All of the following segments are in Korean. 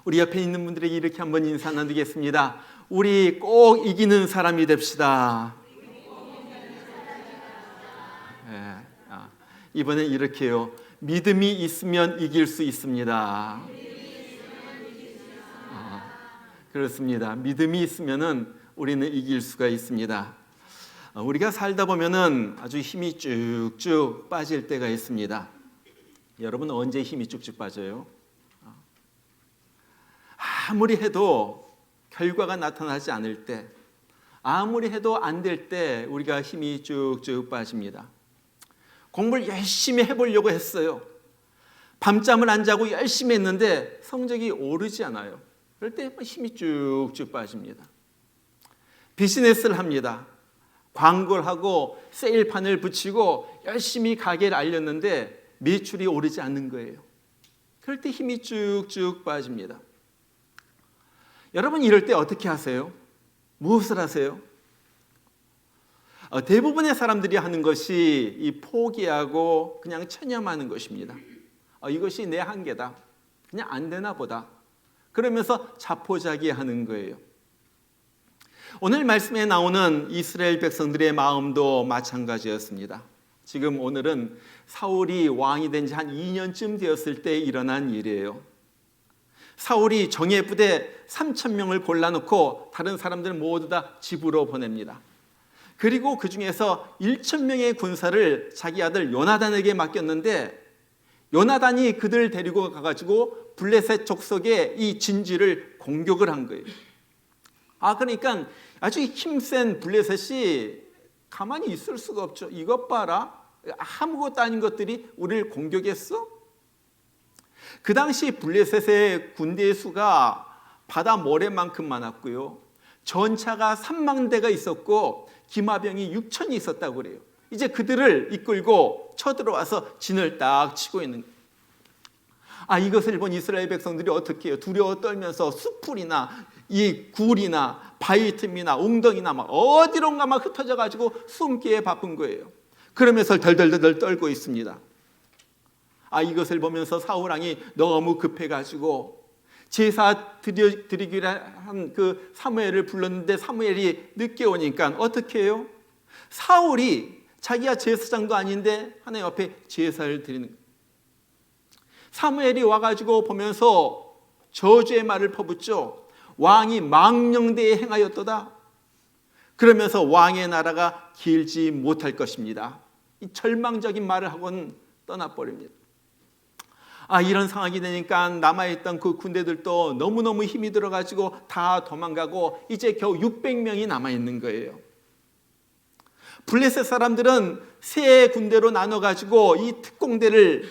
우리 옆에 있는 분들에게 이렇게 한번 인사 나누겠습니다. 우리 꼭 이기는 사람이 됩시다. 네, 이번엔 이렇게요. 믿음이 있으면 이길 수 있습니다. 그렇습니다. 믿음이 있으면은 우리는 이길 수가 있습니다. 우리가 살다 보면은 아주 힘이 쭉쭉 빠질 때가 있습니다. 여러분 언제 힘이 쭉쭉 빠져요? 아무리 해도 결과가 나타나지 않을 때, 아무리 해도 안 될 때 우리가 힘이 쭉쭉 빠집니다. 공부를 열심히 해보려고 했어요. 밤잠을 안 자고 열심히 했는데 성적이 오르지 않아요. 그럴 때 힘이 쭉쭉 빠집니다. 비즈니스를 합니다. 광고를 하고 세일판을 붙이고 열심히 가게를 알렸는데 매출이 오르지 않는 거예요. 그럴 때 힘이 쭉쭉 빠집니다. 여러분 이럴 때 어떻게 하세요? 무엇을 하세요? 대부분의 사람들이 하는 것이 이 포기하고 그냥 체념하는 것입니다. 이것이 내 한계다. 그냥 안 되나 보다. 그러면서 자포자기하는 거예요. 오늘 말씀에 나오는 이스라엘 백성들의 마음도 마찬가지였습니다. 지금 오늘은 사울이 왕이 된 지 한 2년쯤 되었을 때 일어난 일이에요. 사울이 정예 부대 3,000명을 골라놓고 다른 사람들 모두 다 집으로 보냅니다. 그리고 그 중에서 1,000명의 군사를 자기 아들 요나단에게 맡겼는데 요나단이 그들을 데리고 가가지고 블레셋 족속의 이 진지를 공격을 한 거예요. 그러니까 아주 힘센 블레셋이 가만히 있을 수가 없죠. 이것 봐라. 아무것도 아닌 것들이 우리를 공격했어? 그 당시 블레셋의 군대의 수가 바다 모래만큼 많았고요. 전차가 3만 대가 있었고 기마병이 6천이 있었다고 그래요. 이제 그들을 이끌고 쳐들어와서 진을 딱 치고 있는 거예요. 이것을 본 이스라엘 백성들이 어떻게 해요? 두려워 떨면서 수풀이나 이 굴이나 바위 틈이나 웅덩이나 막 어디론가 막 흩어져 가지고 숨기에 바쁜 거예요. 그러면서 덜덜덜 떨고 있습니다. 이것을 보면서 사울왕이 너무 급해가지고 제사 드리기로 한 그 사무엘을 불렀는데 사무엘이 늦게 오니까 어떻게 해요? 사울이 자기가 제사장도 아닌데 하나님 앞에 제사를 드리는 거예요. 사무엘이 와가지고 보면서 저주의 말을 퍼붓죠. 왕이 망령되이 행하였도다. 그러면서 왕의 나라가 길지 못할 것입니다. 이 절망적인 말을 하고는 떠나버립니다. 이런 상황이 되니까 남아있던 그 군대들도 너무너무 힘이 들어가지고 다 도망가고 이제 겨우 600명이 남아있는 거예요. 블레셋 사람들은 세 군대로 나눠가지고 이 특공대를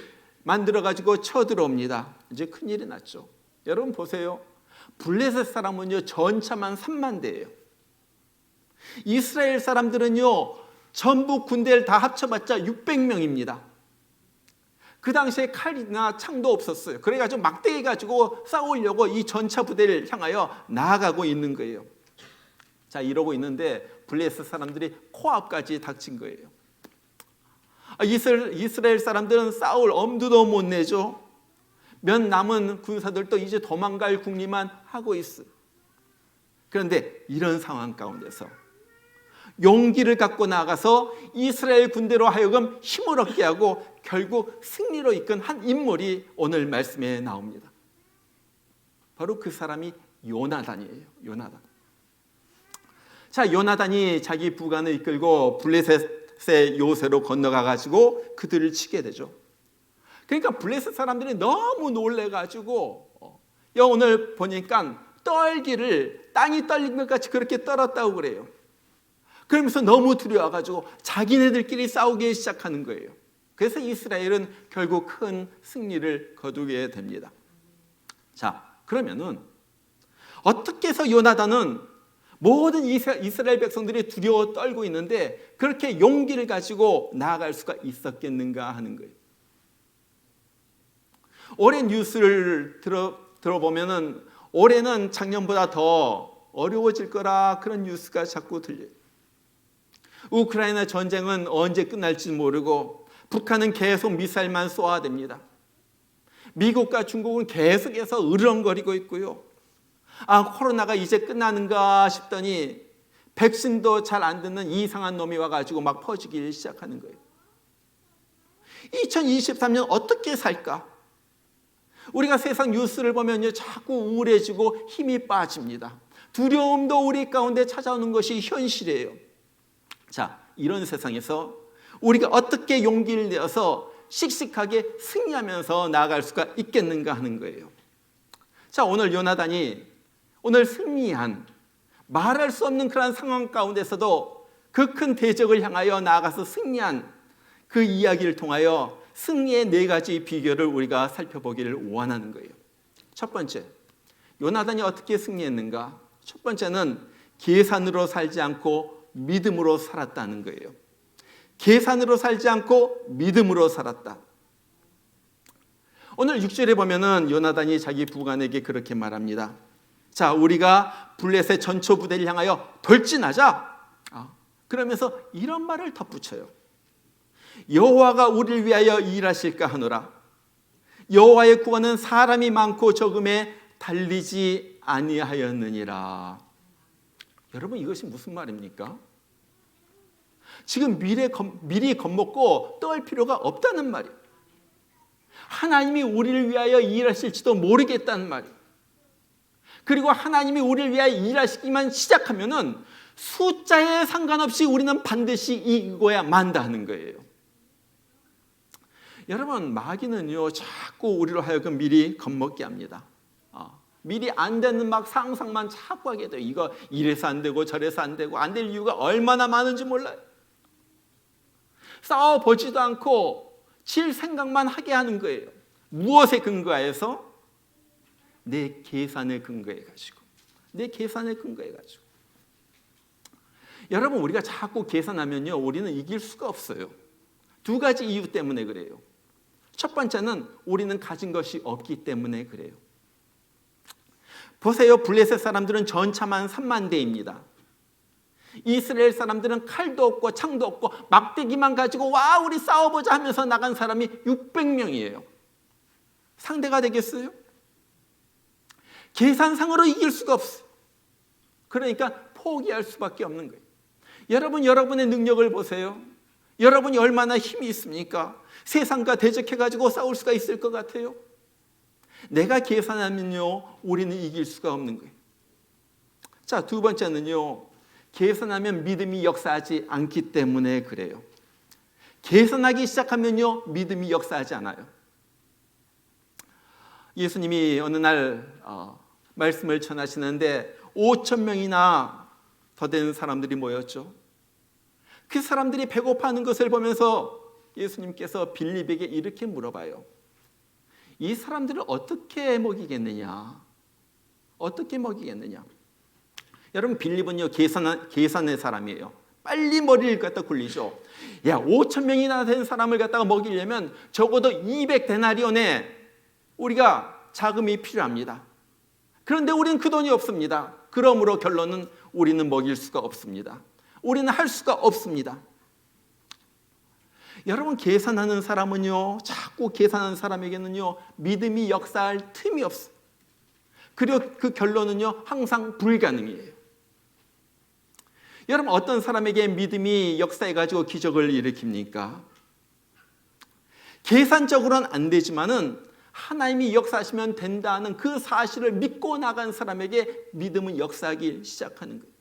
만들어가지고 쳐들어옵니다. 이제 큰일이 났죠. 여러분 보세요. 블레셋 사람은요 전차만 3만 대예요. 이스라엘 사람들은요 전부 군대를 다 합쳐봤자 600명입니다. 그 당시에 칼이나 창도 없었어요. 그래가지고 막대기 가지고 싸우려고 이 전차 부대를 향하여 나아가고 있는 거예요. 자, 이러고 있는데 블레셋 사람들이 코앞까지 닥친 거예요. 이스라엘 사람들은 싸울 엄두도 못 내죠. 몇 남은 군사들도 이제 도망갈 궁리만 하고 있어요. 그런데 이런 상황 가운데서 용기를 갖고 나가서 이스라엘 군대로 하여금 힘을 얻게 하고 결국 승리로 이끈 한 인물이 오늘 말씀에 나옵니다. 바로 그 사람이 요나단이에요. 요나단. 자, 요나단이 자기 부관을 이끌고 블레셋의 요새로 건너가 가지고 그들을 치게 되죠. 그러니까 블레셋 사람들이 너무 놀래가지고 오늘 보니까 떨기를 땅이 떨린 것 같이 그렇게 떨었다고 그래요. 그러면서 너무 두려워가지고 자기네들끼리 싸우기 시작하는 거예요. 그래서 이스라엘은 결국 큰 승리를 거두게 됩니다. 자, 그러면은 어떻게 해서 요나단은 모든 이스라엘 백성들이 두려워 떨고 있는데 그렇게 용기를 가지고 나아갈 수가 있었겠는가 하는 거예요. 올해 뉴스를 들어보면은 올해는 작년보다 더 어려워질 거라 그런 뉴스가 자꾸 들려요. 우크라이나 전쟁은 언제 끝날지 모르고 북한은 계속 미사일만 쏘아댑니다. 미국과 중국은 계속해서 으르렁거리고 있고요. 코로나가 이제 끝나는가 싶더니 백신도 잘 안 듣는 이상한 놈이 와가지고 막 퍼지기 시작하는 거예요. 2023년 어떻게 살까? 우리가 세상 뉴스를 보면요, 자꾸 우울해지고 힘이 빠집니다. 두려움도 우리 가운데 찾아오는 것이 현실이에요. 자, 이런 세상에서 우리가 어떻게 용기를 내어서 씩씩하게 승리하면서 나아갈 수가 있겠는가 하는 거예요. 자, 오늘 요나단이 오늘 승리한, 말할 수 없는 그런 상황 가운데서도 그 큰 대적을 향하여 나아가서 승리한 그 이야기를 통하여 승리의 4가지 비결을 우리가 살펴보기를 원하는 거예요. 첫 번째, 요나단이 어떻게 승리했는가? 첫 번째는 계산으로 살지 않고 믿음으로 살았다는 거예요. 계산으로 살지 않고 믿음으로 살았다. 오늘 6절에 보면은 요나단이 자기 부관에게 그렇게 말합니다. 자, 우리가 블레셋 전초 부대를 향하여 돌진하자. 그러면서 이런 말을 덧붙여요. 여호와가 우리를 위하여 일하실까 하노라. 여호와의 구원은 사람이 많고 적음에 달리지 아니하였느니라. 여러분, 이것이 무슨 말입니까? 지금 미리 겁먹고 떨 필요가 없다는 말이에요. 하나님이 우리를 위하여 일하실지도 모르겠다는 말이에요. 그리고 하나님이 우리를 위하여 일하시기만 시작하면은 숫자에 상관없이 우리는 반드시 이겨야 만다 하는 거예요. 여러분, 마귀는요, 자꾸 우리로 하여금 미리 겁먹게 합니다. 미리 안 되는 막 상상만 자꾸 하게 돼요. 이거 이래서 안 되고 저래서 안 되고 안 될 이유가 얼마나 많은지 몰라요. 싸워보지도 않고 질 생각만 하게 하는 거예요. 무엇에 근거해서? 내 계산에 근거해가지고. 내 계산에 근거해가지고. 여러분, 우리가 자꾸 계산하면요, 우리는 이길 수가 없어요. 2가지 이유 때문에 그래요. 첫 번째는 우리는 가진 것이 없기 때문에 그래요. 보세요. 블레셋 사람들은 전차만 3만 대입니다. 이스라엘 사람들은 칼도 없고 창도 없고 막대기만 가지고 와 우리 싸워보자 하면서 나간 사람이 600명이에요. 상대가 되겠어요? 계산상으로 이길 수가 없어요. 그러니까 포기할 수밖에 없는 거예요. 여러분, 여러분의 능력을 보세요. 여러분이 얼마나 힘이 있습니까? 세상과 대적해가지고 싸울 수가 있을 것 같아요? 내가 계산하면요, 우리는 이길 수가 없는 거예요. 자, 2번째는요, 계산하면 믿음이 역사하지 않기 때문에 그래요. 계산하기 시작하면요, 믿음이 역사하지 않아요. 예수님이 어느 날 말씀을 전하시는데 5,000명이나 더 되는 사람들이 모였죠. 그 사람들이 배고파하는 것을 보면서 예수님께서 빌립에게 이렇게 물어봐요. 이 사람들을 어떻게 먹이겠느냐? 어떻게 먹이겠느냐? 여러분, 빌립은요, 계산의 사람이에요. 빨리 머리를 갖다 굴리죠. 야, 5,000명이나 된 사람을 갖다가 먹이려면 적어도 200데나리온의 우리가 자금이 필요합니다. 그런데 우리는 그 돈이 없습니다. 그러므로 결론은 우리는 먹일 수가 없습니다. 우리는 할 수가 없습니다. 여러분, 계산하는 사람은요, 자꾸 계산하는 사람에게는요, 믿음이 역사할 틈이 없어요. 그리고 그 결론은요, 항상 불가능이에요. 여러분, 어떤 사람에게 믿음이 역사해가지고 기적을 일으킵니까? 계산적으로는 안 되지만은 하나님이 역사하시면 된다는 그 사실을 믿고 나간 사람에게 믿음은 역사하기 시작하는 거예요.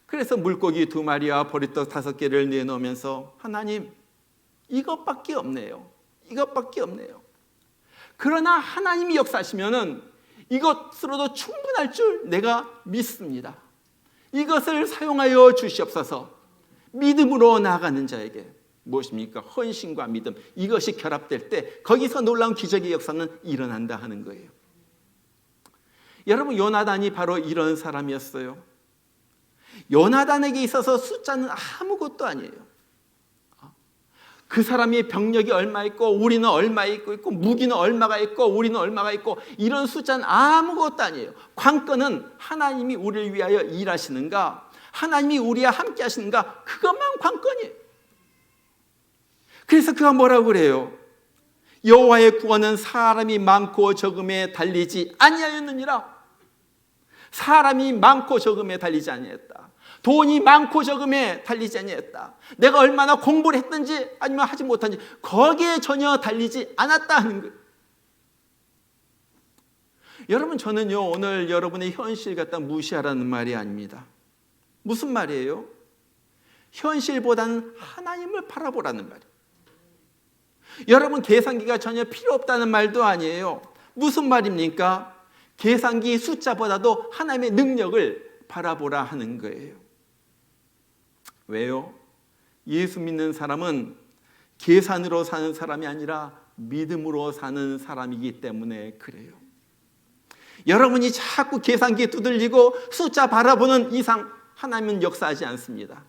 그래서 물고기 2마리와 보리떡 5개를 내놓으면서 하나님, 이것밖에 없네요. 이것밖에 없네요. 그러나 하나님이 역사하시면은 이것으로도 충분할 줄 내가 믿습니다. 이것을 사용하여 주시옵소서. 믿음으로 나아가는 자에게 무엇입니까? 헌신과 믿음, 이것이 결합될 때 거기서 놀라운 기적의 역사는 일어난다 하는 거예요. 여러분, 요나단이 바로 이런 사람이었어요. 요나단에게 있어서 숫자는 아무것도 아니에요. 그 사람이 병력이 얼마 있고 우리는 얼마 있고 무기는 얼마가 있고 우리는 얼마가 있고 이런 숫자는 아무것도 아니에요. 관건은 하나님이 우리를 위하여 일하시는가, 하나님이 우리와 함께 하시는가, 그것만 관건이에요. 그래서 그가 뭐라고 그래요? 여호와의 구원은 사람이 많고 적음에 달리지 아니하였느니라. 사람이 많고 적음에 달리지 아니했다. 돈이 많고 적음에 달리지 아니했다. 내가 얼마나 공부를 했든지 아니면 하지 못한지 거기에 전혀 달리지 않았다 하는 거예요. 여러분, 저는요 오늘 여러분의 현실 갖다 무시하라는 말이 아닙니다. 무슨 말이에요? 현실보다는 하나님을 바라보라는 말이에요. 여러분, 계산기가 전혀 필요 없다는 말도 아니에요. 무슨 말입니까? 계산기 숫자보다도 하나님의 능력을 바라보라 하는 거예요. 왜요? 예수 믿는 사람은 계산으로 사는 사람이 아니라 믿음으로 사는 사람이기 때문에 그래요. 여러분이 자꾸 계산기에 두들리고 숫자 바라보는 이상 하나님은 역사하지 않습니다.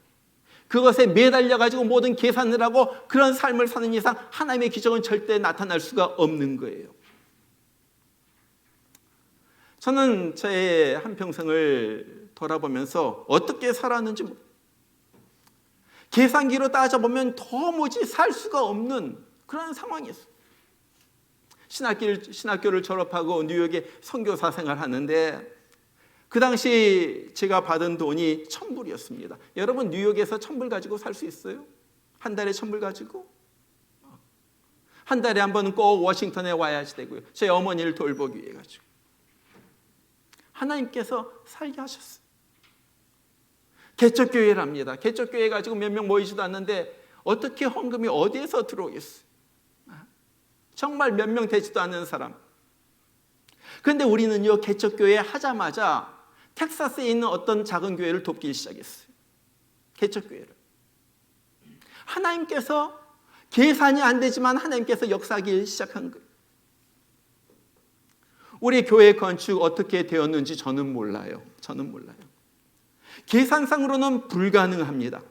그것에 매달려가지고 모든 계산을 하고 그런 삶을 사는 이상 하나님의 기적은 절대 나타날 수가 없는 거예요. 저는 제 한평생을 돌아보면서 어떻게 살았는지 계산기로 따져보면 도무지 살 수가 없는 그런 상황이었어요. 신학교를 졸업하고 뉴욕에 선교사 생활하는데 그 당시 제가 받은 돈이 1,000불이었습니다. 여러분, 뉴욕에서 1,000불 가지고 살 수 있어요? 한 달에 1,000불 가지고? 한 달에 한 번은 꼭 워싱턴에 와야지 되고요. 제 어머니를 돌보기 위해 가지고. 하나님께서 살게 하셨어요. 개척교회랍니다. 개척교회 가지고 몇 명 모이지도 않는데 어떻게 헌금이 어디에서 들어오겠어요? 정말 몇 명 되지도 않는 사람. 그런데 우리는요, 개척교회 하자마자 텍사스에 있는 어떤 작은 교회를 돕기 시작했어요. 개척교회를. 하나님께서 계산이 안 되지만 하나님께서 역사하기 시작한 거예요. 우리 교회 건축 어떻게 되었는지 저는 몰라요. 계산상으로는 불가능합니다.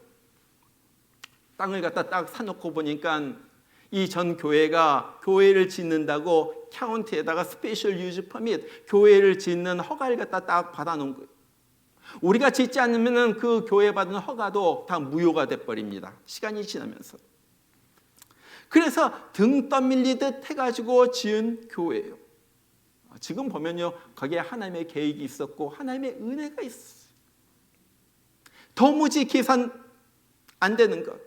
땅을 갖다 딱 사놓고 보니까 이 전 교회가 교회를 짓는다고 카운티에다가 스페셜 유즈 퍼밋, 교회를 짓는 허가를 갖다 딱 받아놓은 거예요. 우리가 짓지 않으면 그 교회 받은 허가도 다 무효가 돼버립니다. 시간이 지나면서. 그래서 등 떠밀리듯 해가지고 지은 교회예요. 지금 보면요, 거기에 하나님의 계획이 있었고 하나님의 은혜가 있었어요. 도무지 계산 안 되는 것.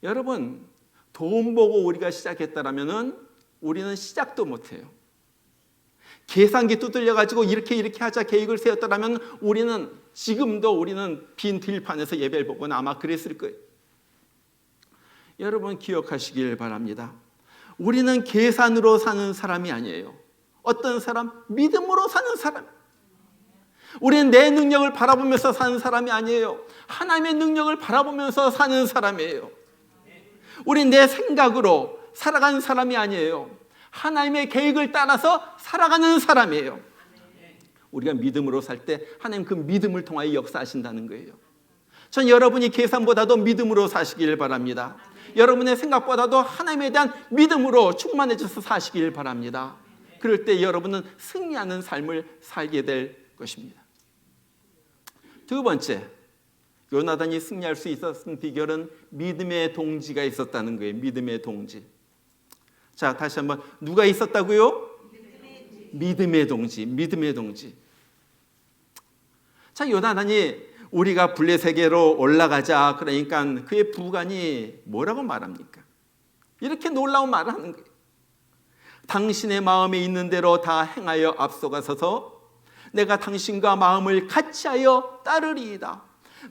여러분, 돈 보고 우리가 시작했다라면은 우리는 시작도 못해요. 계산기 두들려가지고 이렇게 하자 계획을 세웠다라면 우리는 지금도 빈 들판에서 예배를 보거나 아마 그랬을 거예요. 여러분, 기억하시길 바랍니다. 우리는 계산으로 사는 사람이 아니에요. 어떤 사람? 믿음으로 사는 사람. 우리는 내 능력을 바라보면서 사는 사람이 아니에요. 하나님의 능력을 바라보면서 사는 사람이에요. 우리는 내 생각으로 살아가는 사람이 아니에요. 하나님의 계획을 따라서 살아가는 사람이에요. 우리가 믿음으로 살 때 하나님 그 믿음을 통하여 역사하신다는 거예요. 전 여러분이 계산보다도 믿음으로 사시길 바랍니다. 여러분의 생각보다도 하나님에 대한 믿음으로 충만해져서 사시길 바랍니다. 그럴 때 여러분은 승리하는 삶을 살게 될 것입니다. 두 번째, 요나단이 승리할 수 있었던 비결은 믿음의 동지가 있었다는 거예요. 믿음의 동지. 자, 다시 한번, 누가 있었다고요? 믿음의 동지. 자, 요나단이 우리가 블레셋에게로 올라가자 그러니까 그의 부관이 뭐라고 말합니까? 이렇게 놀라운 말을 하는 거예요. 당신의 마음에 있는 대로 다 행하여 앞서가서서 내가 당신과 마음을 같이하여 따르리이다.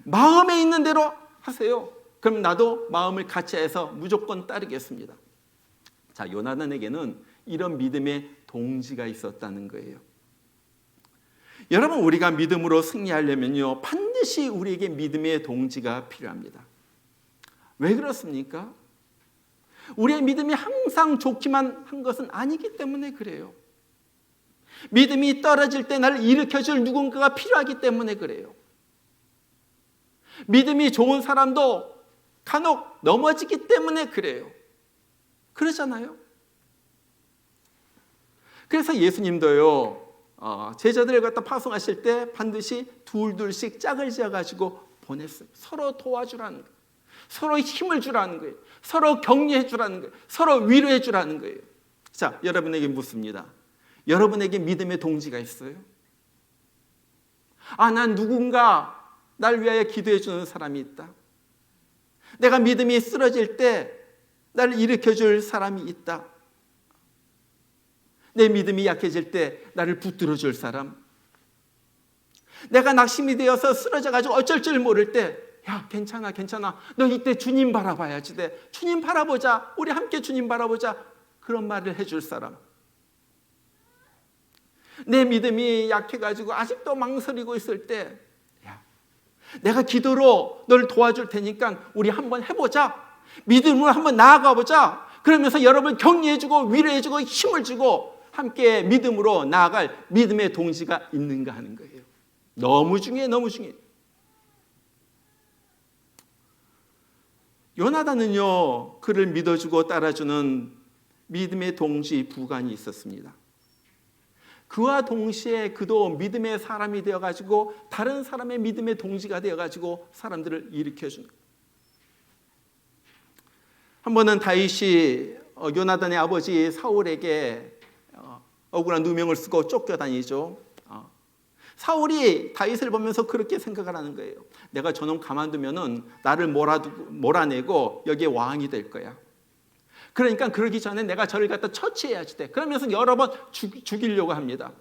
마음에 있는 대로 하세요. 그럼 나도 마음을 같이해서 무조건 따르겠습니다. 자, 요나단에게는 이런 믿음의 동지가 있었다는 거예요. 여러분, 우리가 믿음으로 승리하려면요, 반드시 우리에게 믿음의 동지가 필요합니다. 왜 그렇습니까? 우리의 믿음이 항상 좋기만 한 것은 아니기 때문에 그래요. 믿음이 떨어질 때 나를 일으켜줄 누군가가 필요하기 때문에 그래요. 믿음이 좋은 사람도 간혹 넘어지기 때문에 그래요. 그러잖아요. 그래서 예수님도요, 제자들을 갖다 파송하실 때 반드시 둘씩 짝을 지어가지고 보냈어요. 서로 도와주라는 거예요. 서로 힘을 주라는 거예요. 서로 격려해 주라는 거예요. 서로 위로해 주라는 거예요. 자, 여러분에게 묻습니다. 여러분에게 믿음의 동지가 있어요? 난 누군가 날 위하여 기도해 주는 사람이 있다. 내가 믿음이 쓰러질 때 나를 일으켜 줄 사람이 있다. 내 믿음이 약해질 때 나를 붙들어 줄 사람. 내가 낙심이 되어서 쓰러져가지고 어쩔 줄 모를 때, 야, 괜찮아, 너 이때 주님 바라봐야지 돼. 주님 바라보자. 우리 함께 주님 바라보자. 그런 말을 해줄 사람. 내 믿음이 약해가지고 아직도 망설이고 있을 때, 야, 내가 기도로 널 도와줄 테니까 우리 한번 해보자. 믿음으로 한번 나아가보자. 그러면서 여러분 격려해주고 위로해주고 힘을 주고 함께 믿음으로 나아갈 믿음의 동지가 있는가 하는 거예요. 너무 중요해, 너무 중요해. 요나단은요, 그를 믿어주고 따라주는 믿음의 동지 부관이 있었습니다. 그와 동시에 그도 믿음의 사람이 되어가지고 다른 사람의 믿음의 동지가 되어가지고 사람들을 일으켜주는 거예요. 한 번은 다윗이 요나단의 아버지 사울에게 억울한 누명을 쓰고 쫓겨다니죠. 사울이 다윗을 보면서 그렇게 생각을 하는 거예요. 내가 저놈 가만두면은 나를 몰아내고 여기에 왕이 될 거야. 그러니까 그러기 전에 내가 저를 갖다 처치해야지 돼. 그러면서 여러 번 죽이려고 합니다.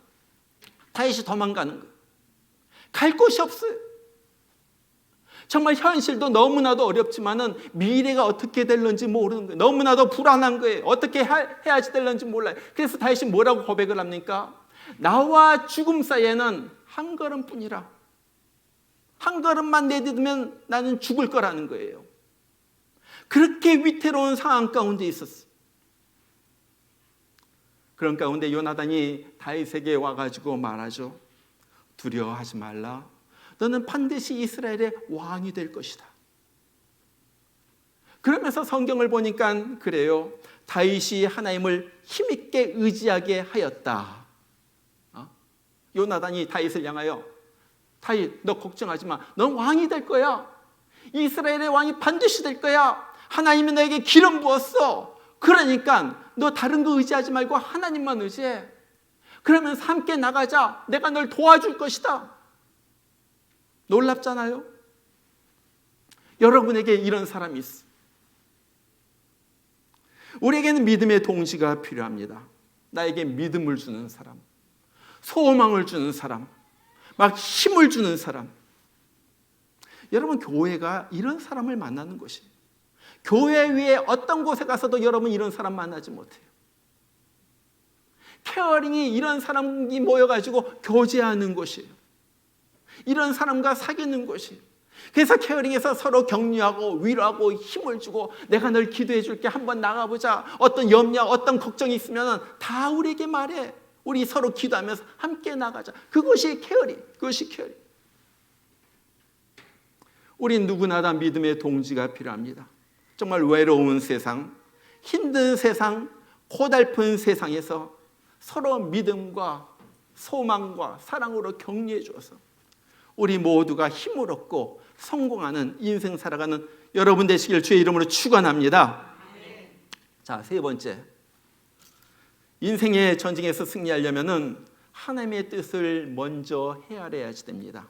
다윗이 도망가는 거예요. 갈 곳이 없어요. 정말 현실도 너무나도 어렵지만은 미래가 어떻게 될는지 모르는 거예요. 너무나도 불안한 거예요. 어떻게 해야지 될는지 몰라요. 그래서 다윗이 뭐라고 고백을 합니까? 나와 죽음 사이에는 한 걸음뿐이라. 한 걸음만 내딛으면 나는 죽을 거라는 거예요. 그렇게 위태로운 상황 가운데 있었어요. 그런 가운데 요나단이 다윗에게 와가지고 말하죠. 두려워하지 말라. 너는 반드시 이스라엘의 왕이 될 것이다. 그러면서 성경을 보니까 그래요. 다윗이 하나님을 힘있게 의지하게 하였다. 요나단이 다윗을 향하여 다윗, 너 걱정하지 마. 넌 왕이 될 거야. 이스라엘의 왕이 반드시 될 거야. 하나님이 너에게 기름 부었어. 그러니까 너 다른 거 의지하지 말고 하나님만 의지해. 그러면서 함께 나가자. 내가 널 도와줄 것이다. 놀랍잖아요. 여러분에게 이런 사람이 있어. 우리에게는 믿음의 동지가 필요합니다. 나에게 믿음을 주는 사람, 소망을 주는 사람, 막 힘을 주는 사람. 여러분, 교회가 이런 사람을 만나는 것이에요. 교회 위에 어떤 곳에 가서도 여러분 이런 사람 만나지 못해요. 케어링이 이런 사람이 모여가지고 교제하는 곳이에요. 이런 사람과 사귀는 곳이에요. 그래서 케어링에서 서로 격려하고 위로하고 힘을 주고 내가 널 기도해 줄게. 한번 나가보자. 어떤 염려, 어떤 걱정이 있으면 다 우리에게 말해. 우리 서로 기도하면서 함께 나가자. 그것이 케어링. 그것이 케어링. 우린 누구나 다 믿음의 동지가 필요합니다. 정말 외로운 세상, 힘든 세상, 고달픈 세상에서 서로 믿음과 소망과 사랑으로 격려해 주어서 우리 모두가 힘을 얻고 성공하는 인생 살아가는 여러분 되시길 주의 이름으로 축원합니다. 자, 세 번째. 인생의 전쟁에서 승리하려면은 하나님의 뜻을 먼저 헤아려야지 됩니다.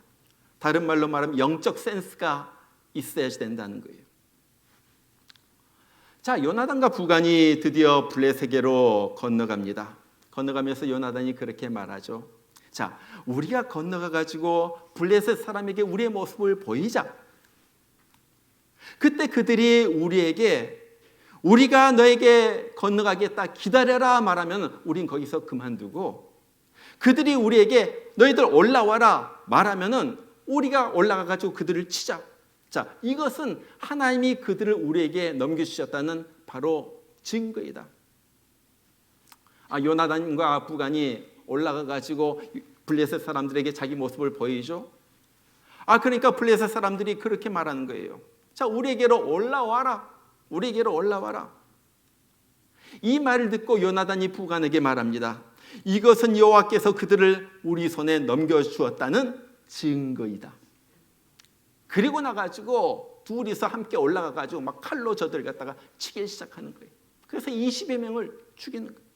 다른 말로 말하면 영적 센스가 있어야지 된다는 거예요. 자, 요나단과 부관이 드디어 블레셋에게로 건너갑니다. 건너가면서 요나단이 그렇게 말하죠. 자, 우리가 건너가가지고 블레셋 사람에게 우리의 모습을 보이자. 그때 그들이 우리에게 우리가 너에게 건너가겠다 기다려라 말하면 우린 거기서 그만두고, 그들이 우리에게 너희들 올라와라 말하면은 우리가 올라가가지고 그들을 치자. 자, 이것은 하나님이 그들을 우리에게 넘겨주셨다는 바로 증거이다. 요나단과 부관이 올라가가지고 블레셋 사람들에게 자기 모습을 보이죠. 그러니까 블레셋 사람들이 그렇게 말하는 거예요. 자, 우리에게로 올라와라. 우리에게로 올라와라. 이 말을 듣고 요나단이 부관에게 말합니다. 이것은 여호와께서 그들을 우리 손에 넘겨주었다는 증거이다. 그리고 나가지고 둘이서 함께 올라가가지고 막 칼로 저들 갖다가 치기 시작하는 거예요. 그래서 20여 명을 죽이는 거예요.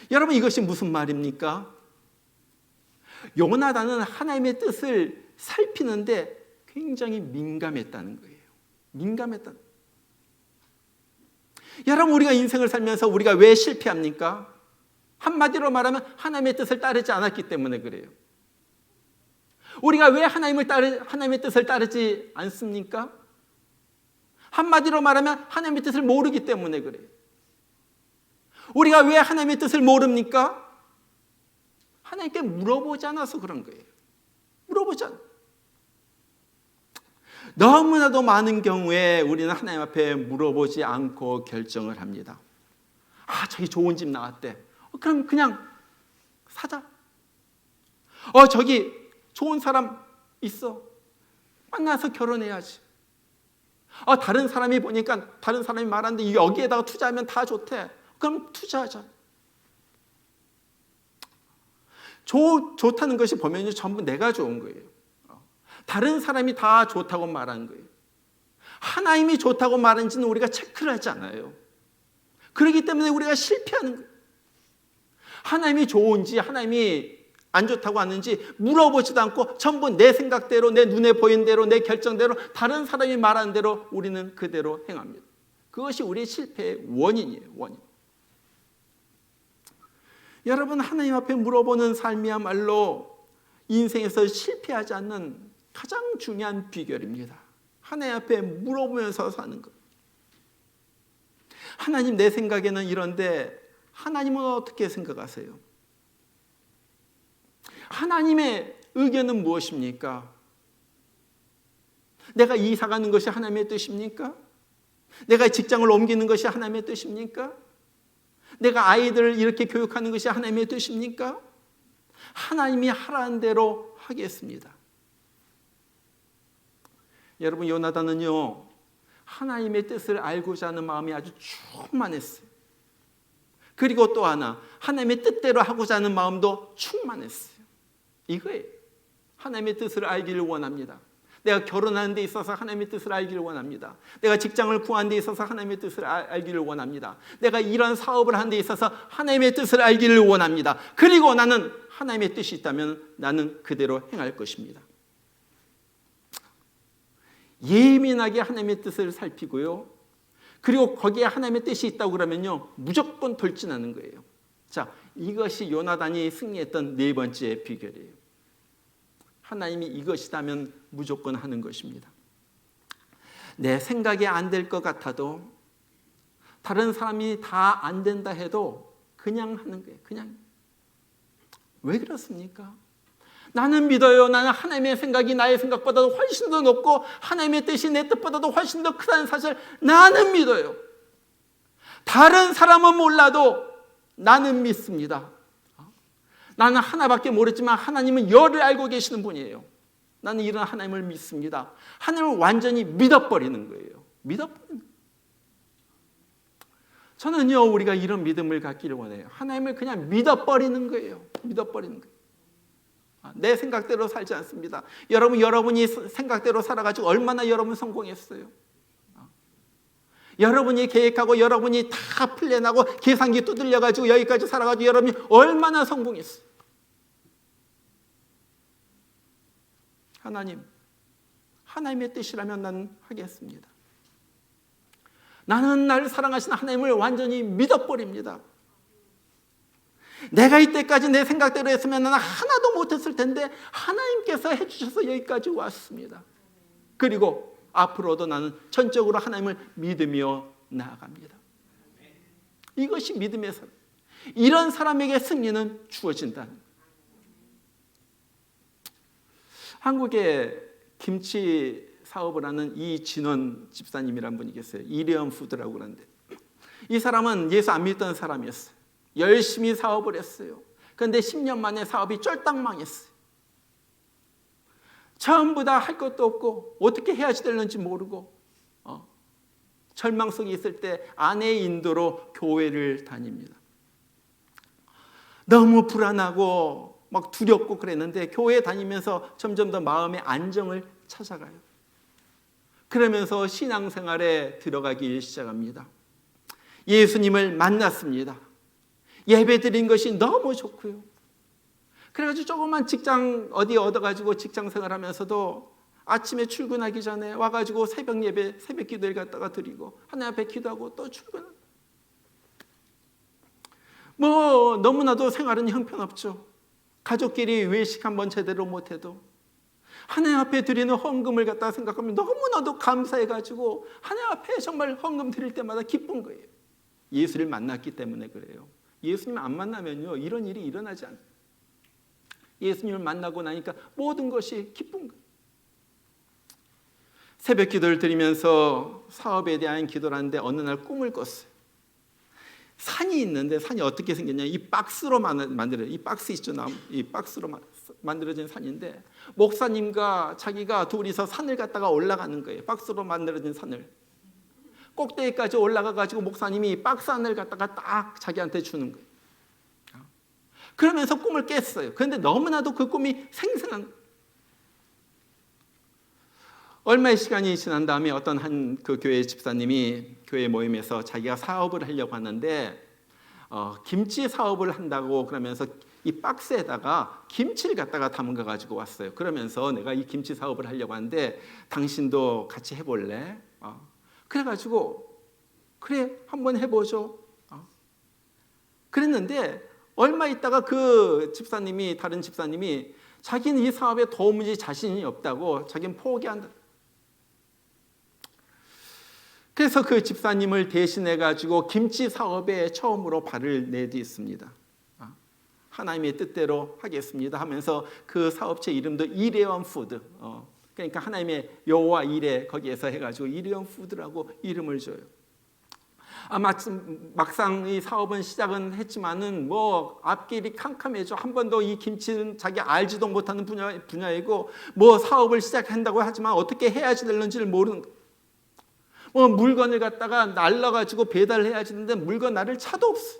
여러분, 이것이 무슨 말입니까? 요나단은 하나님의 뜻을 살피는데 굉장히 민감했다는 거예요. 민감했다는 거예요. 여러분, 우리가 인생을 살면서 우리가 왜 실패합니까? 한마디로 말하면 하나님의 뜻을 따르지 않았기 때문에 그래요. 우리가 왜 하나님의 뜻을 따르지 않습니까? 한마디로 말하면 하나님의 뜻을 모르기 때문에 그래요. 우리가 왜 하나님의 뜻을 모릅니까? 하나님께 물어보지 않아서 그런 거예요. 물어보지 않아. 너무나도 많은 경우에 우리는 하나님 앞에 물어보지 않고 결정을 합니다. 아, 저기 좋은 집 나왔대. 그럼 그냥 사자. 저기 좋은 사람 있어. 만나서 결혼해야지. 다른 사람이 보니까 다른 사람이 말하는데 여기에다가 투자하면 다 좋대. 그럼 투자하자. 좋다는 것이 보면 전부 내가 좋은 거예요. 다른 사람이 다 좋다고 말하는 거예요. 하나님이 좋다고 말하는지는 우리가 체크를 하지 않아요. 그렇기 때문에 우리가 실패하는 거예요. 하나님이 좋은지 하나님이 안 좋다고 하는지 물어보지도 않고 전부 내 생각대로, 내 눈에 보이는 대로, 내 결정대로, 다른 사람이 말하는 대로 우리는 그대로 행합니다. 그것이 우리의 실패의 원인이에요. 원인. 여러분, 하나님 앞에 물어보는 삶이야말로 인생에서 실패하지 않는 가장 중요한 비결입니다. 하나님 앞에 물어보면서 사는 것. 하나님, 내 생각에는 이런데 하나님은 어떻게 생각하세요? 하나님의 의견은 무엇입니까? 내가 이사 가는 것이 하나님의 뜻입니까? 내가 직장을 옮기는 것이 하나님의 뜻입니까? 내가 아이들을 이렇게 교육하는 것이 하나님의 뜻입니까? 하나님이 하라는 대로 하겠습니다. 여러분, 요나단은요, 하나님의 뜻을 알고자 하는 마음이 아주 충만했어요. 그리고 또 하나, 하나님의 뜻대로 하고자 하는 마음도 충만했어요. 이거예요. 하나님의 뜻을 알기를 원합니다. 내가 결혼하는 데 있어서 하나님의 뜻을 알기를 원합니다. 내가 직장을 구하는 데 있어서 하나님의 뜻을 알기를 원합니다. 내가 이런 사업을 하는 데 있어서 하나님의 뜻을 알기를 원합니다. 그리고 나는 하나님의 뜻이 있다면 나는 그대로 행할 것입니다. 예민하게 하나님의 뜻을 살피고요. 그리고 거기에 하나님의 뜻이 있다고 그러면요, 무조건 돌진하는 거예요. 자, 이것이 요나단이 승리했던 네 번째 비결이에요. 하나님이 이것이라면 무조건 하는 것입니다. 내 생각이 안 될 것 같아도, 다른 사람이 다 안 된다 해도 그냥 하는 거예요. 그냥. 왜 그렇습니까? 나는 믿어요. 나는 하나님의 생각이 나의 생각보다도 훨씬 더 높고 하나님의 뜻이 내 뜻보다도 훨씬 더 크다는 사실 나는 믿어요. 다른 사람은 몰라도 나는 믿습니다. 나는 하나밖에 모르지만 하나님은 열을 알고 계시는 분이에요. 나는 이런 하나님을 믿습니다. 하나님을 완전히 믿어버리는 거예요. 믿어버리는 거예요. 저는요, 우리가 이런 믿음을 갖기를 원해요. 하나님을 그냥 믿어버리는 거예요. 믿어버리는 거예요. 내 생각대로 살지 않습니다. 여러분이 생각대로 살아가지고 얼마나 여러분 성공했어요? 여러분이 계획하고 여러분이 다 플랜하고 계산기 두들려가지고 여기까지 살아가지고 여러분이 얼마나 성공했어요? 하나님의 뜻이라면 나는 하겠습니다. 나는 나를 사랑하시는 하나님을 완전히 믿어버립니다. 내가 이때까지 내 생각대로 했으면 나는 하나도 못했을 텐데 하나님께서 해주셔서 여기까지 왔습니다. 그리고 앞으로도 나는 전적으로 하나님을 믿으며 나아갑니다. 이것이 믿음의 삶. 이런 사람에게 승리는 주어진다는 거예요. 한국에 김치 사업을 하는 이진원 집사님이라는 분이 계세요. 이리엄 푸드라고 그러는데, 이 사람은 예수 안 믿던 사람이었어요. 열심히 사업을 했어요. 그런데 10년 만에 사업이 쫄딱 망했어요. 전부 다 할 것도 없고 어떻게 해야지 되는지 모르고 절망 속에 있을 때 아내의 인도로 교회를 다닙니다. 너무 불안하고 막 두렵고 그랬는데 교회 다니면서 점점 더 마음의 안정을 찾아가요. 그러면서 신앙생활에 들어가기 시작합니다. 예수님을 만났습니다. 예배 드린 것이 너무 좋고요. 그래가지고 조그만 직장 어디 얻어가지고 직장 생활하면서도 아침에 출근하기 전에 와가지고 새벽 예배, 새벽 기도를 갖다가 드리고 하나님 앞에 기도하고 또 출근. 뭐 너무나도 생활은 형편없죠. 가족끼리 외식 한번 제대로 못해도 하나님 앞에 드리는 헌금을 갖다가 생각하면 너무나도 감사해가지고 하나님 앞에 정말 헌금 드릴 때마다 기쁜 거예요. 예수를 만났기 때문에 그래요. 예수님 안 만나면요 이런 일이 일어나지 않아요. 예수님을 만나고 나니까 모든 것이 기쁜 거예요. 새벽 기도를 드리면서 사업에 대한 기도를 하는데 어느 날 꿈을 꿨어요. 산이 있는데 산이 어떻게 생겼냐? 이 박스로 만들어요. 이 박스 있죠, 이 박스로 만들어진 산인데 목사님과 자기가 둘이서 산을 갖다가 올라가는 거예요. 박스로 만들어진 산을 꼭대기까지 올라가 가지고 목사님이 박스 안을 갖다가 딱 자기한테 주는 거예요. 그러면서 꿈을 깼어요. 그런데 너무나도 그 꿈이 생생한 거예요. 얼마의 시간이 지난 다음에 어떤 한 그 교회 집사님이 교회 모임에서 자기가 사업을 하려고 하는데 김치 사업을 한다고 그러면서 이 박스에다가 김치를 갖다가 담가 가지고 왔어요. 그러면서 내가 이 김치 사업을 하려고 하는데 당신도 같이 해볼래? 그래가지고 그래 한번 해보죠. 그랬는데 얼마 있다가 그 집사님이 다른 집사님이 자기는 이 사업에 도무지 자신이 없다고 자기는 포기한다. 그래서 그 집사님을 대신해 가지고 김치 사업에 처음으로 발을 내딛습니다. 하나님의 뜻대로 하겠습니다 하면서 그 사업체 이름도 일회원 푸드. 그러니까 하나님의 여호와 이레 거기에서 해가지고 일회원 푸드라고 이름을 줘요. 막상 이 사업은 시작은 했지만은 뭐 앞길이 캄캄해져. 한 번도 이 김치는 자기 알지도 못하는 분야이고 뭐 사업을 시작한다고 하지만 어떻게 해야지 되는지를 모르는 거예요. 뭐 물건을 갖다가 날라가지고 배달을 해야지 되는데 물건 나를 차도 없어.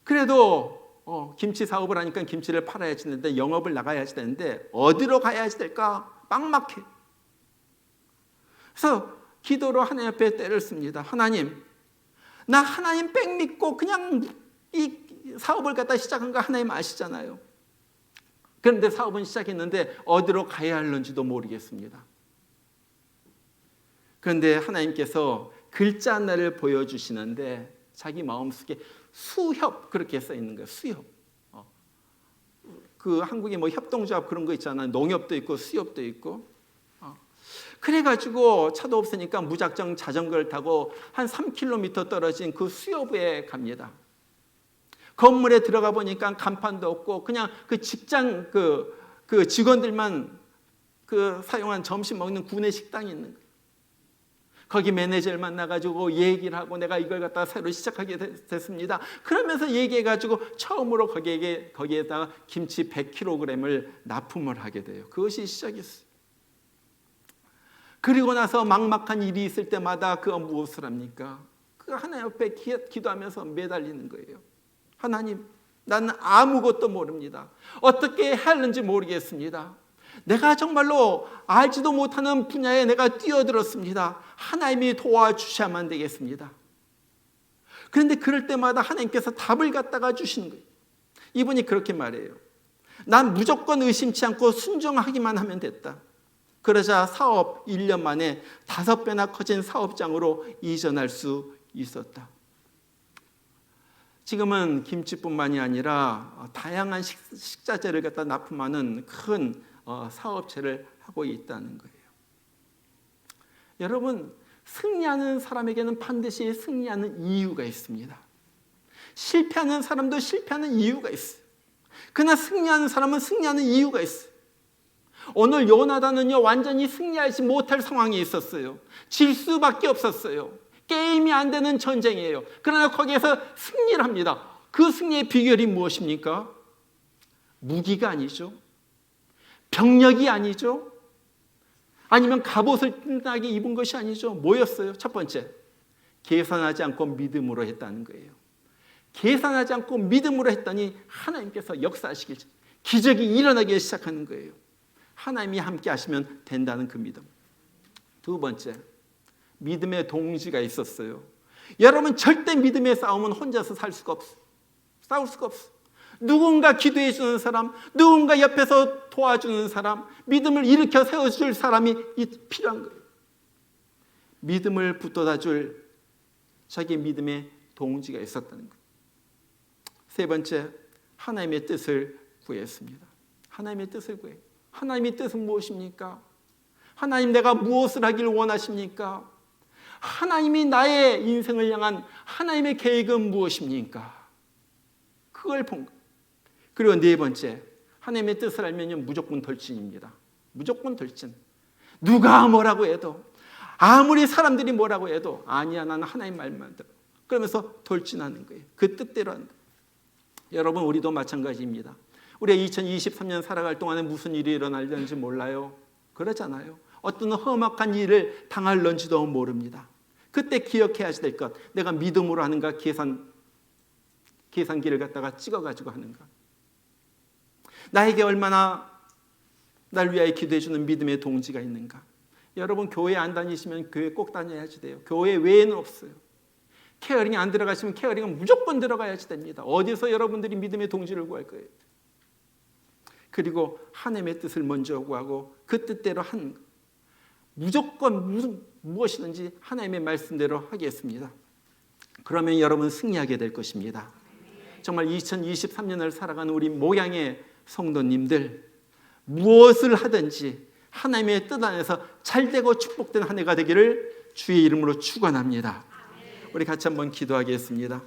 그래도 김치 사업을 하니까 김치를 팔아야지 되는데 영업을 나가야지 되는데 어디로 가야지 될까 막막해. 그래서 기도로 하나님 앞에 때를 씁니다. 하나님, 나 하나님 뺑 믿고 그냥 이 사업을 갖다 시작한 거 하나님 아시잖아요. 그런데 사업은 시작했는데 어디로 가야 할는지도 모르겠습니다. 그런데 하나님께서 글자 하나를 보여주시는데 자기 마음속에 수협 그렇게 써 있는 거예요. 수협. 그 한국에 뭐 협동조합 그런 거 있잖아요. 농협도 있고 수협도 있고. 그래가지고 차도 없으니까 무작정 자전거를 타고 한 3km 떨어진 그 수협에 갑니다. 건물에 들어가 보니까 간판도 없고 그냥 그 직장 그 직원들만 그 사용한 점심 먹는 구내 식당이 있는 거예요. 거기 매니저를 만나가지고 얘기를 하고 내가 이걸 갖다가 새로 시작하게 됐습니다. 그러면서 얘기해가지고 처음으로 거기에다가 김치 100kg을 납품을 하게 돼요. 그것이 시작이었어요. 그리고 나서 막막한 일이 있을 때마다 그거 무엇을 합니까? 그 하나님 앞에 기도하면서 매달리는 거예요. 하나님, 나는 아무것도 모릅니다. 어떻게 해야 하는지 모르겠습니다. 내가 정말로 알지도 못하는 분야에 내가 뛰어들었습니다. 하나님이 도와주셔야만 되겠습니다. 그런데 그럴 때마다 하나님께서 답을 갖다가 주시는 거예요. 이분이 그렇게 말해요. 난 무조건 의심치 않고 순종하기만 하면 됐다. 그러자 사업 1년 만에 5배나 커진 사업장으로 이전할 수 있었다. 지금은 김치뿐만이 아니라 다양한 식자재를 갖다 납품하는 큰 사업체를 하고 있다는 거예요. 여러분, 승리하는 사람에게는 반드시 승리하는 이유가 있습니다. 실패하는 사람도 실패하는 이유가 있어요. 그러나 승리하는 사람은 승리하는 이유가 있어요. 오늘 요나단은요 완전히 승리하지 못할 상황이 있었어요. 질 수밖에 없었어요. 게임이 안 되는 전쟁이에요. 그러나 거기에서 승리를 합니다. 그 승리의 비결이 무엇입니까? 무기가 아니죠. 병력이 아니죠. 아니면 갑옷을 튼튼하게 입은 것이 아니죠. 뭐였어요? 첫 번째, 계산하지 않고 믿음으로 했다는 거예요. 계산하지 않고 믿음으로 했더니 하나님께서 역사하시길, 기적이 일어나기 시작하는 거예요. 하나님이 함께 하시면 된다는 그 믿음. 두 번째, 믿음의 동지가 있었어요. 여러분, 절대 믿음의 싸움은 혼자서 살 수가 없어. 싸울 수가 없어. 누군가 기도해 주는 사람, 누군가 옆에서 도와주는 사람, 믿음을 일으켜 세워줄 사람이 필요한 거예요. 믿음을 붙돋아 줄 자기 믿음의 동지가 있었다는 것. 세 번째, 하나님의 뜻을 구했습니다. 하나님의 뜻을 구해요. 하나님의 뜻은 무엇입니까? 하나님, 내가 무엇을 하길 원하십니까? 하나님이 나의 인생을 향한 하나님의 계획은 무엇입니까? 그걸 본 거예요. 그리고 네 번째, 하나님의 뜻을 알면요, 무조건 돌진입니다. 무조건 돌진. 누가 뭐라고 해도, 아무리 사람들이 뭐라고 해도 아니야, 나는 하나님 말만 들어. 그러면서 돌진하는 거예요. 그 뜻대로 하는 거예요. 여러분, 우리도 마찬가지입니다. 우리가 2023년 살아갈 동안에 무슨 일이 일어날는지 몰라요. 그러잖아요. 어떤 험악한 일을 당할런지도 모릅니다. 그때 기억해야 될 것, 내가 믿음으로 하는가, 계산기를 갖다가 찍어가지고 하는가. 나에게 얼마나 날 위하여 기도해 주는 믿음의 동지가 있는가. 여러분, 교회 안 다니시면 교회 꼭 다녀야지 돼요. 교회 외에는 없어요. 케어링이 안 들어가시면 케어링은 무조건 들어가야지 됩니다. 어디서 여러분들이 믿음의 동지를 구할 거예요. 그리고 하나님의 뜻을 먼저 구하고 그 뜻대로 한, 무조건 무엇이든지 하나님의 말씀대로 하겠습니다. 그러면 여러분 승리하게 될 것입니다. 정말 2023년을 살아가는 우리 목양의 성도님들, 무엇을 하든지 하나님의 뜻 안에서 잘되고 축복된 한 해가 되기를 주의 이름으로 축원합니다. 우리 같이 한번 기도하겠습니다.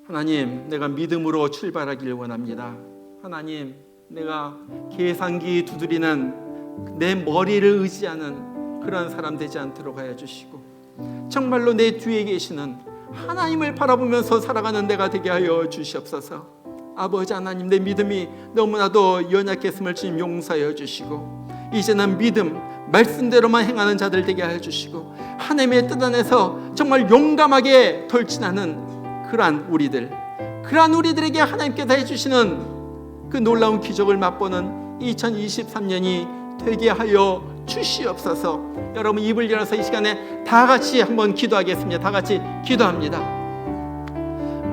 하나님, 내가 믿음으로 출발하길 원합니다. 하나님, 내가 계산기 두드리는 내 머리를 의지하는 그런 사람 되지 않도록 하여 주시고, 정말로 내 뒤에 계시는 하나님을 바라보면서 살아가는 내가 되게 하여 주시옵소서. 아버지 하나님, 내 믿음이 너무나도 연약했음을 주님 용서하여 주시고, 이제는 믿음 말씀대로만 행하는 자들 되게 하여 주시고, 하나님의 뜻 안에서 정말 용감하게 돌진하는 그러한 우리들에게 하나님께서 해주시는 그 놀라운 기적을 맛보는 2023년이 되게 하여 주시옵소서. 여러분, 입을 열어서 이 시간에 다 같이 한번 기도하겠습니다. 다 같이 기도합니다.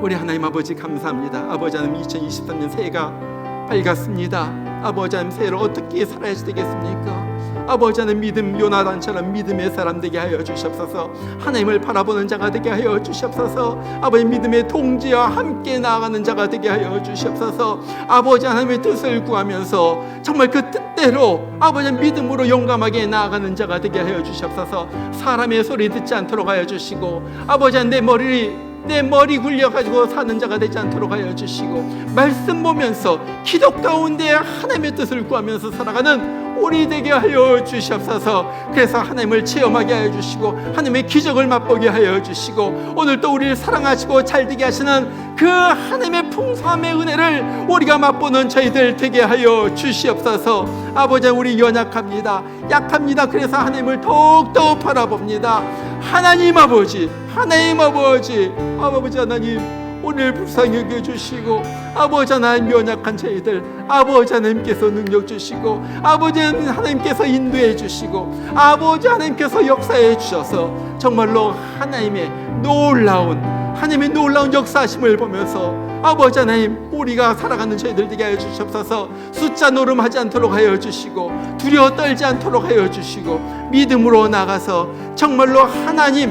우리 하나님 아버지 감사합니다. 아버지 하나님, 2023년 새해가 밝았습니다. 아버지 하나님, 새해를 어떻게 살아야 되겠습니까? 아버지 하나님, 믿음 요나단처럼 믿음의 사람 되게 하여 주시옵소서. 하나님을 바라보는 자가 되게 하여 주시옵소서. 아버지, 믿음의 동지와 함께 나아가는 자가 되게 하여 주시옵소서. 아버지 하나님의 뜻을 구하면서 정말 그 뜻대로 아버지 믿음으로 용감하게 나아가는 자가 되게 하여 주시옵소서. 사람의 소리 듣지 않도록 하여 주시고, 아버지 하나님, 내 머리 굴려가지고 사는 자가 되지 않도록 하여 주시고, 말씀 보면서 기도 가운데 하나님의 뜻을 구하면서 살아가는 우리 되게 하여 주시옵소서. 그래서 하나님을 체험하게 하여 주시고, 하나님의 기적을 맛보게 하여 주시고, 오늘 또 우리를 사랑하시고 잘되게 하시는 그 하나님의 풍성함의 은혜를 우리가 맛보는 저희들 되게 하여 주시옵소서. 아버지, 우리 연약합니다. 약합니다. 그래서 하나님을 더욱더 바라봅니다. 하나님 아버지 하나님, 오늘 불쌍히 여겨주시고, 아버지 하나님, 연약한 저희들 아버지 하나님께서 능력 주시고, 아버지 하나님께서 인도해 주시고, 아버지 하나님께서 역사해 주셔서 정말로 하나님의 놀라운 역사하심을 보면서 아버지 하나님, 우리가 살아가는 저희들 되게 하여 주시옵소서. 숫자 노름하지 않도록 하여 주시고, 두려워 떨지 않도록 하여 주시고, 믿음으로 나가서 정말로 하나님의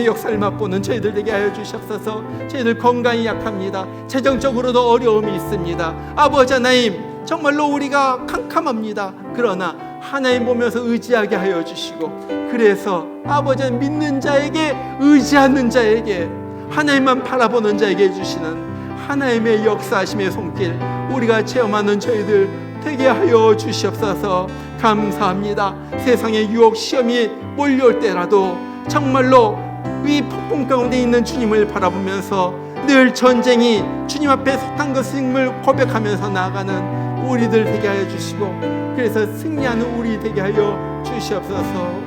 역사를 맛보는 저희들 되게 하여 주시옵소서. 저희들 건강이 약합니다. 재정적으로도 어려움이 있습니다. 아버지 하나님, 정말로 우리가 캄캄합니다. 그러나 하나님 보면서 의지하게 하여 주시고, 그래서 아버지 하나님, 믿는 자에게, 의지하는 자에게, 하나님만 바라보는 자에게 해주시는 하나님의 역사하심의 손길 우리가 체험하는 저희들 되게 하여 주시옵소서. 감사합니다. 세상의 유혹 시험이 몰려올 때라도 정말로 이 폭풍 가운데 있는 주님을 바라보면서 늘 전쟁이 주님 앞에 속한 것임을 고백하면서 나아가는 우리들 되게 하여 주시고, 그래서 승리하는 우리 되게 하여 주시옵소서.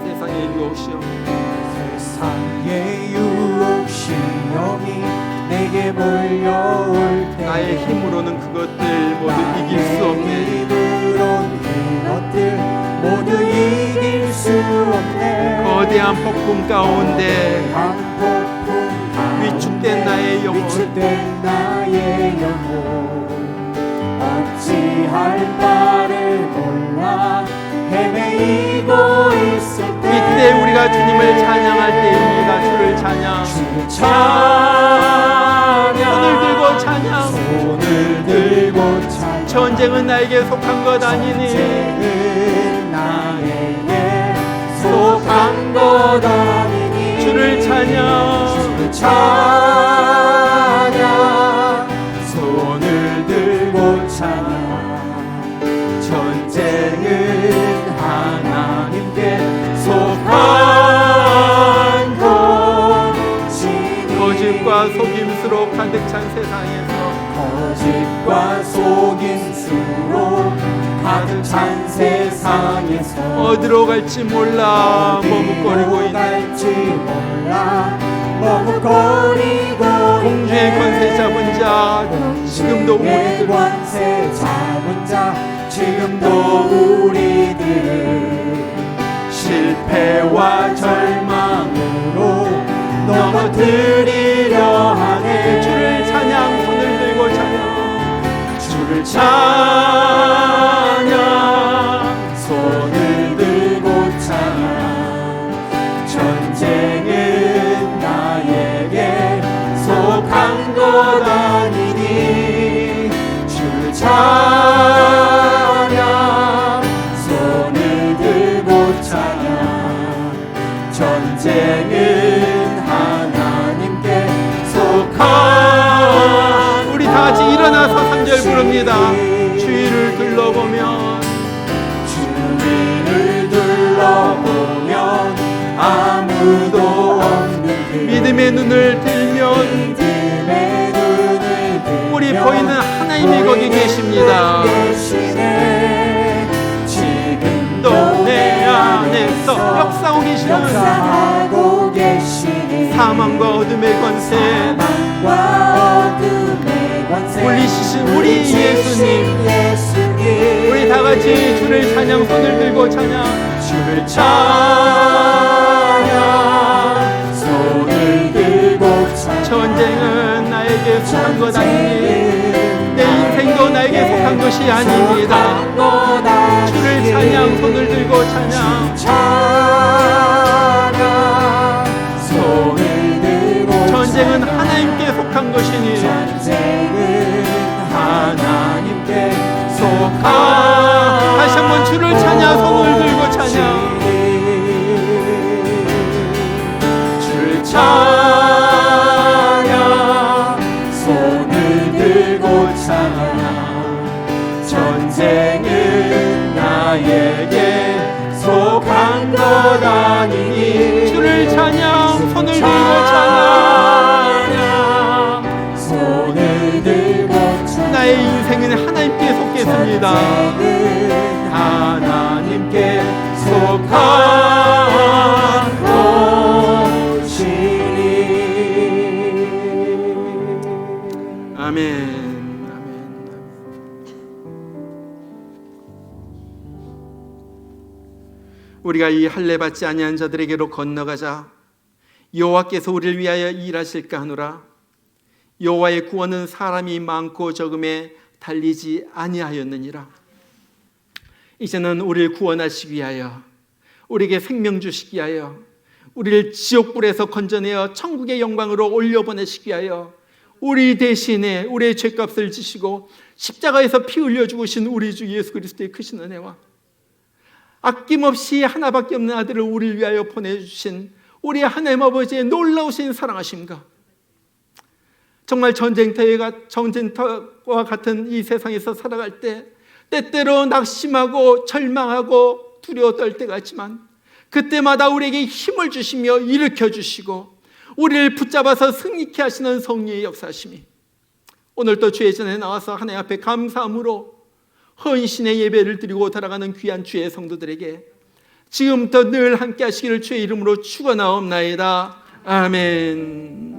세상의 유혹 시험, 세상의 유혹 시험이 내게 몰려올 때 나의 힘으로는 그것들 모두 이길 수 없네. 힘으론 없네. 거대한 폭풍 가운데 거대한 폭풍 가운데 위축된 나의 영혼, 위축된 나의 영혼 어찌할 바를 몰라 헤매이고 있을 때 이때 우리가 주님을 찬양할 때입니다. 주를 찬양, 주를 찬양 손을 들고 찬양. 손을 들고 찬양 전쟁은 나에게 속한 것 아니니 전쟁은 나에게 속한 것 아니니 주를 찬양, 주를 찬양 손을 들고 찬양 전쟁은 하나님께 속한 것이니 거짓과 속임수로 가득 찬 세상에서 거짓과 속임수로 가득 찬 세상에서 어디로 갈지 몰라 머뭇거리고 어디로 있는 갈지 몰라 머뭇거리고 공주의 권세 잡은 자, 지금도 공주의 우리들 권세 잡은 자 지금도 우리들 실패와 절망으로 넘어뜨리려 하네 주를 찬양, 손을 들고 찬양, 주를 찬양 손을 들고 찬양 전쟁은 나에게 속한 것 아니니 주를 찬양 손을 들고 찬양 전쟁은 하나님께 속한 우리 다 같이 일어나서 3절 부릅니다. 주위를 둘러보면 주위를 둘러보면 아무도 없는 그 믿음의 눈을 들면 믿음의 눈을 들면 우리 보이는 하나님이 거기 계십니다. 계시네 또 내 안에서 역사하고 계시는 역사하고 계시니 사망과 어둠의 권세 사망과 어둠의 권세 물리치신 우리 예수님, 예수님 우리 다 같이 주를 찬양, 손을 들고 찬양, 주를 찬양 손을 들고 찬양 전쟁은 나에게 속한 것 아니니 내 인생도 나에게 속한 것이 아닙니다. 주를 찬양, 손을 들고 찬양, 찬양 손을 들고 전쟁은 하나님께 속한 것이니 전쟁은 하나님께 속한 다시 한번 주를 찬양, 손을 들고 찬양, 주를 찬양 손을 들고 찬양 전쟁은 나에게 속한 것 아니니 주를 찬양, 손을 들고 찬양. 손을 들고 찬양 나의 인생은 하나님께 속했습니다. 전쟁은 하나님께 속한 것이니 아멘. 우리가 이 할례 받지 아니한 자들에게로 건너가자. 여호와께서 우리를 위하여 일하실까 하노라. 여호와의 구원은 사람이 많고 적음에 달리지 아니하였느니라. 이제는 우리를 구원하시기 위하여, 우리에게 생명 주시기 위하여, 우리를 지옥불에서 건져내어 천국의 영광으로 올려보내시기 위하여 우리 대신에 우리의 죄값을 지시고 십자가에서 피 흘려 죽으신 우리 주 예수 그리스도의 크신 은혜와 아낌없이 하나밖에 없는 아들을 우리를 위하여 보내주신 우리 하나님 아버지의 놀라우신 사랑하심과 정말 전쟁터와 같은 이 세상에서 살아갈 때 때때로 낙심하고 절망하고 두려워 떨 때가 있지만 그때마다 우리에게 힘을 주시며 일으켜 주시고 우리를 붙잡아서 승리케 하시는 성령의 역사심이 오늘도 주의 전에 나와서 하나님 앞에 감사함으로 헌신의 예배를 드리고 돌아가는 귀한 주의 성도들에게 지금부터 늘 함께 하시기를 주의 이름으로 축원하옵나이다. 아멘.